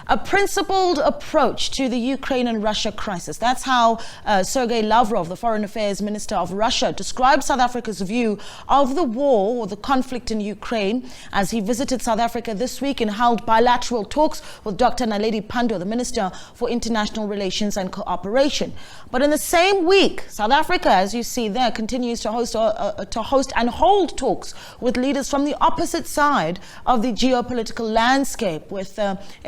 A principled approach to the Ukraine and Russia crisis. That's how Sergey Lavrov, the Foreign Affairs Minister of Russia, described South Africa's view of the war or the conflict in Ukraine as he visited South Africa this week and held bilateral talks with Doctor Naledi Pandor, the Minister for International Relations and Cooperation. But in the same week, South Africa, as you see there, continues to host and hold talks with leaders from the opposite side of the geopolitical landscape, with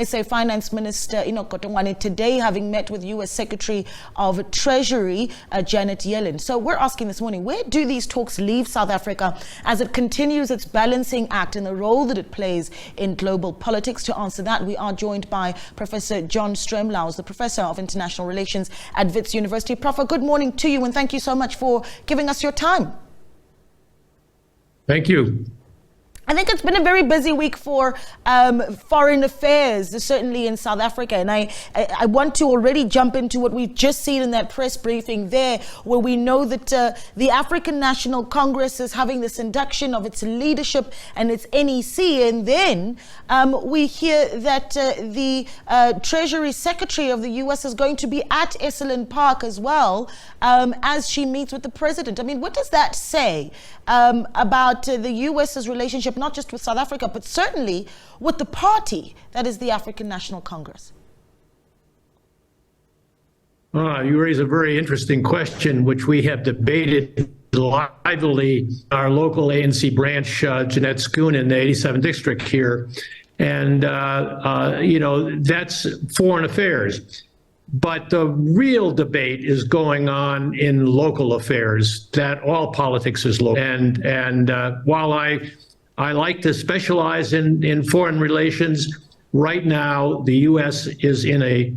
SA Finance Minister Enoch today having met with U.S. Secretary of Treasury Janet Yellen. So we're asking this morning, where do these talks leave South Africa as it continues its balancing act and the role that it plays in global politics? To answer that, we are joined by Professor John Stremlau, the Professor of International Relations at Wits University. Prof, good morning to you, and thank you so much for giving us your time. Thank you. I think it's been a very busy week for foreign affairs, certainly in South Africa. And I want to already jump into what we've just seen in that press briefing there, where we know that the African National Congress is having this induction of its leadership and its NEC. And then we hear that the Treasury Secretary of the U.S. is going to be at Esalen Park as well as she meets with the president. I mean, what does that say about the U.S.'s relationship, not just with South Africa, but certainly with the party that is the African National Congress? You raise a very interesting question, which we have debated lively our local ANC branch, Jeanette Schoon, in the 87th district here. And, that's foreign affairs. But the real debate is going on in local affairs, that all politics is local. And while I like to specialize in foreign relations, right now the U.S. is in a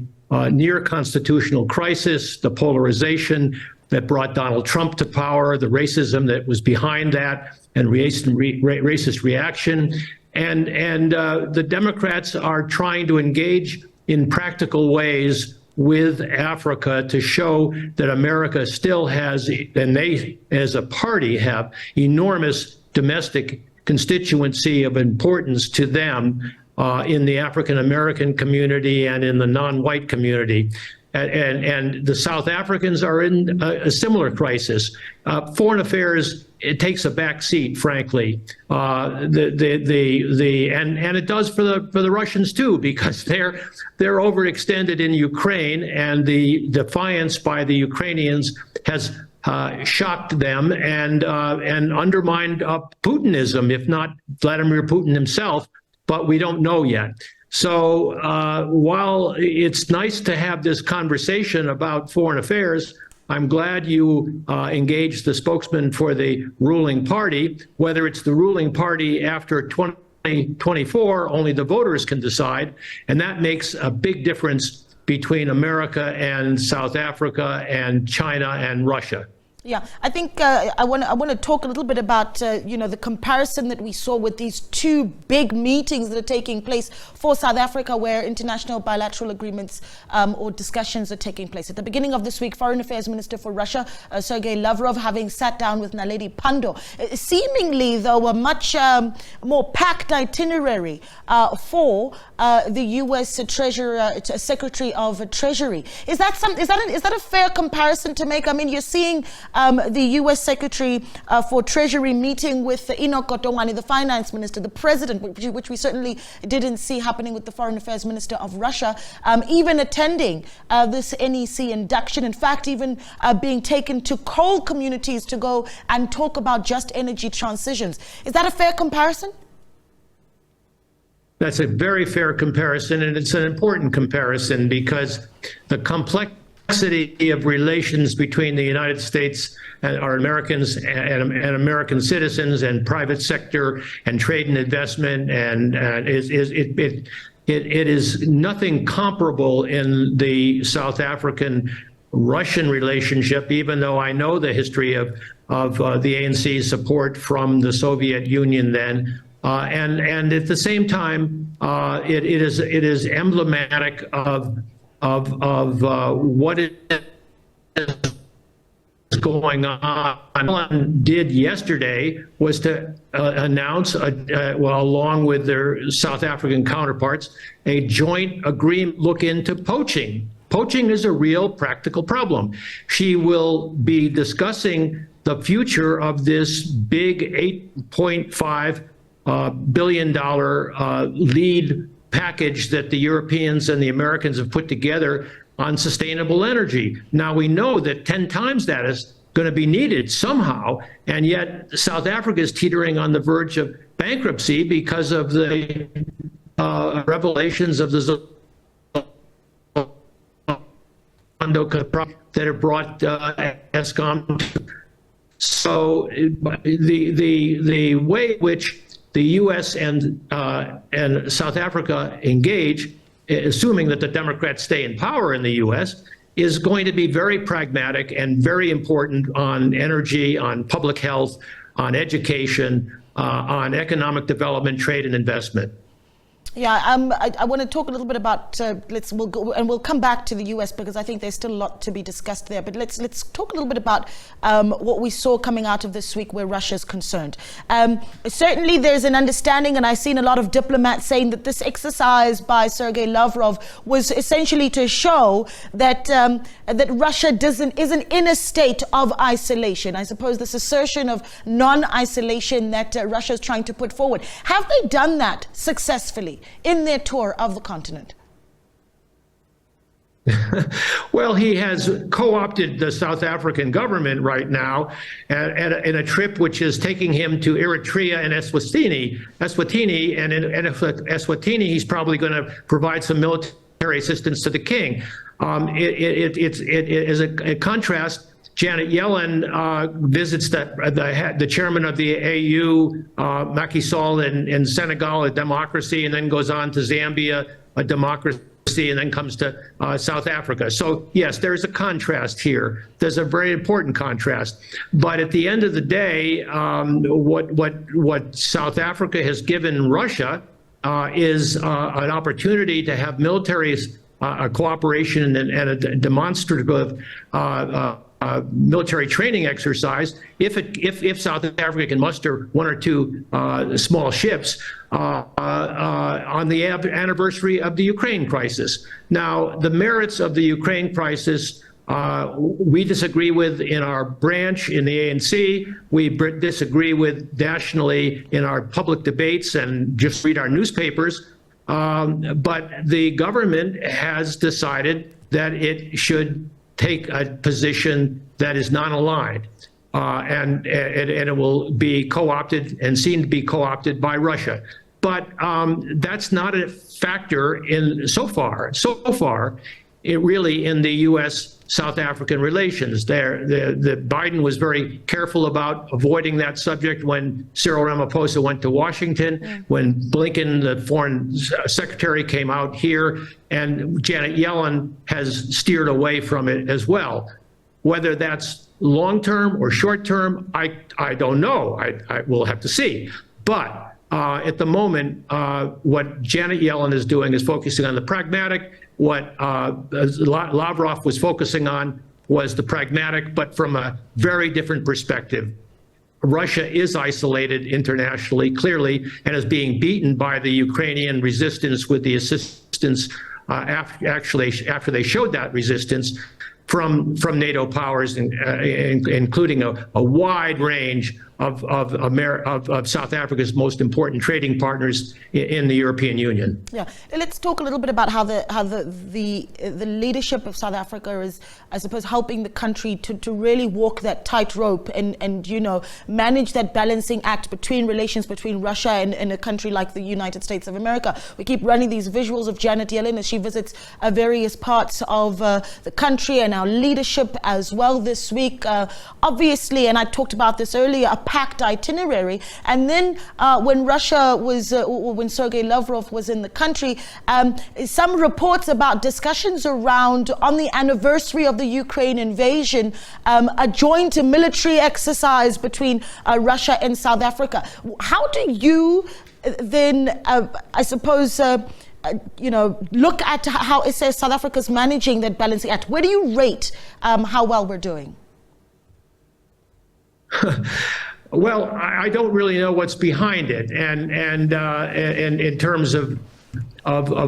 near constitutional crisis. The polarization that brought Donald Trump to power, the racism that was behind that, and racist reaction. And the Democrats are trying to engage in practical ways with Africa to show that America still has, and they as a party have, enormous domestic constituency of importance to them in the African American community and in the non-white community. And the South Africans are in a similar crisis. Foreign affairs, it takes a back seat, frankly. And it does for the Russians too, because they're overextended in Ukraine, and the defiance by the Ukrainians has shocked them and undermined Putinism, if not Vladimir Putin himself. But we don't know yet. So while it's nice to have this conversation about foreign affairs, I'm glad you engaged the spokesman for the ruling party. Whether it's the ruling party after 2024, only the voters can decide. And that makes a big difference between America and South Africa and China and Russia. Yeah, I think I want to talk a little bit about the comparison that we saw with these two big meetings that are taking place for South Africa, where international bilateral agreements or discussions are taking place. At the beginning of this week, Foreign Affairs Minister for Russia, Sergey Lavrov, having sat down with Naledi Pandor, seemingly though a much more packed itinerary for the U.S. Secretary of Treasury. Is that a fair comparison to make? I mean, you're seeing the U.S. Secretary for Treasury meeting with Enoch, the Finance Minister, the President, which we certainly didn't see happening with the Foreign Affairs Minister of Russia, even attending this NEC induction. In fact, even being taken to coal communities to go and talk about just energy transitions. Is that a fair comparison? That's a very fair comparison, and it's an important comparison because the complexity of relations between the United States and our Americans and American citizens and private sector and trade and investment it is nothing comparable in the South African-Russian relationship, even though I know the history of the ANC's support from the Soviet Union then. And at the same time, it is emblematic of what is going on. Yellen did yesterday was to announce, along with their South African counterparts, a joint agreement look into poaching. Poaching is a real practical problem. She will be discussing the future of this big $8.5 billion lead package that the Europeans and the Americans have put together on sustainable energy. Now we know that 10 times that is going to be needed somehow, and yet South Africa is teetering on the verge of bankruptcy because of the revelations of the that have brought Eskom to. So the way in which the U.S. and South Africa engage, assuming that the Democrats stay in power in the U.S., is going to be very pragmatic and very important on energy, on public health, on education, on economic development, trade, and investment. Yeah, I want to talk a little bit about we'll come back to the U.S. because I think there's still a lot to be discussed there. But let's talk a little bit about what we saw coming out of this week where Russia is concerned. Certainly, there's an understanding, and I've seen a lot of diplomats saying that this exercise by Sergey Lavrov was essentially to show that that Russia isn't in a state of isolation. I suppose this assertion of non-isolation that Russia is trying to put forward. Have they done that successfully in their tour of the continent? Well, he has co-opted the South African government right now in a trip which is taking him to Eritrea and Eswatini. And in Eswatini, he's probably going to provide some military assistance to the king. It is a contrast. Janet Yellen visits the chairman of the AU, Macky Sall, in Senegal, a democracy, and then goes on to Zambia, a democracy, and then comes to South Africa. So yes, there's a contrast here. There's a very important contrast. But at the end of the day, what South Africa has given Russia is an opportunity to have military cooperation and a demonstrative military training exercise. If South Africa can muster one or two small ships on the anniversary of the Ukraine crisis. Now, the merits of the Ukraine crisis we disagree with in our branch in the ANC. We disagree with nationally in our public debates and just read our newspapers. But the government has decided that it should take a position that is non-aligned, and it will be co-opted and seen to be co-opted by Russia. But that's not a factor so far, really in the U.S.-South African relations. The Biden was very careful about avoiding that subject when Cyril Ramaphosa went to Washington, when Blinken, the foreign secretary, came out here, and Janet Yellen has steered away from it as well. Whether that's long-term or short-term, I don't know. I will have to see. But at the moment, what Janet Yellen is doing is focusing on the pragmatic. What Lavrov was focusing on was the pragmatic, but from a very different perspective. Russia is isolated internationally, clearly, and is being beaten by the Ukrainian resistance with the assistance, after they showed that resistance from NATO powers, including a wide range of South Africa's most important trading partners in the European Union. Yeah, let's talk a little bit about how the leadership of South Africa is, I suppose, helping the country to really walk that tightrope and manage that balancing act between relations between Russia and a country like the United States of America. We keep running these visuals of Janet Yellen as she visits various parts of the country, and our leadership as well this week. Obviously, and I talked about this earlier, a packed itinerary. And then when Sergey Lavrov was in the country, some reports about discussions around, on the anniversary of the Ukraine invasion, a joint military exercise between Russia and South Africa. How do you then, I suppose, look at how it says South Africa's managing that balancing act? Where do you rate how well we're doing? Well, I don't really know what's behind it, and in terms of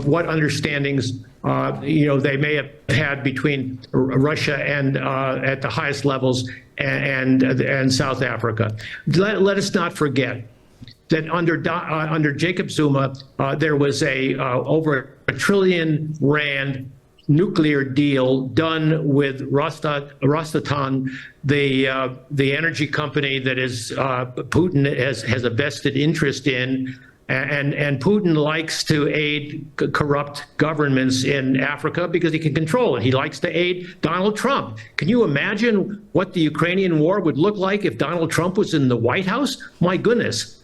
what understandings they may have had between Russia and at the highest levels and South Africa. Let us not forget that under Jacob Zuma there was a over R1 trillion nuclear deal done with Rosatom, the energy company that is Putin has a vested interest in. And Putin likes to aid corrupt governments in Africa because he can control it. He likes to aid Donald Trump. Can you imagine what the Ukrainian war would look like if Donald Trump was in the White House? My goodness.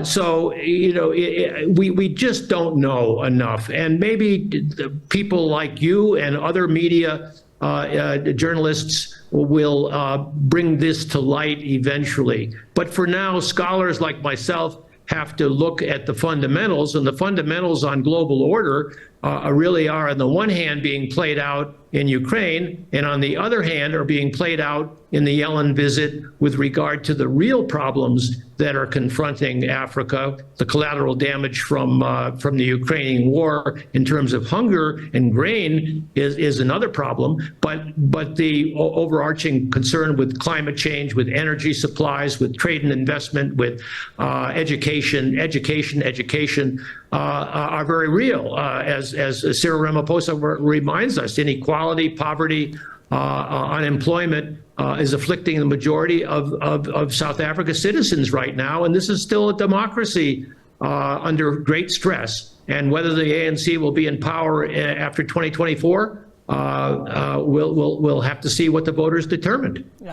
So, we just don't know enough. And maybe people like you and other media journalists will bring this to light eventually. But for now, scholars like myself have to look at the fundamentals, and the fundamentals on global order really are, on the one hand, being played out in Ukraine, and on the other hand, are being played out in the Yellen visit with regard to the real problems that are confronting Africa, the collateral damage from the Ukrainian war in terms of hunger and grain is another problem, but the overarching concern with climate change, with energy supplies, with trade and investment, with education are very real. As Cyril Ramaphosa reminds us, inequality, poverty, unemployment is afflicting the majority of South Africa's citizens right now, and this is still a democracy under great stress. And whether the ANC will be in power after 2024, we'll have to see what the voters determined. Yeah.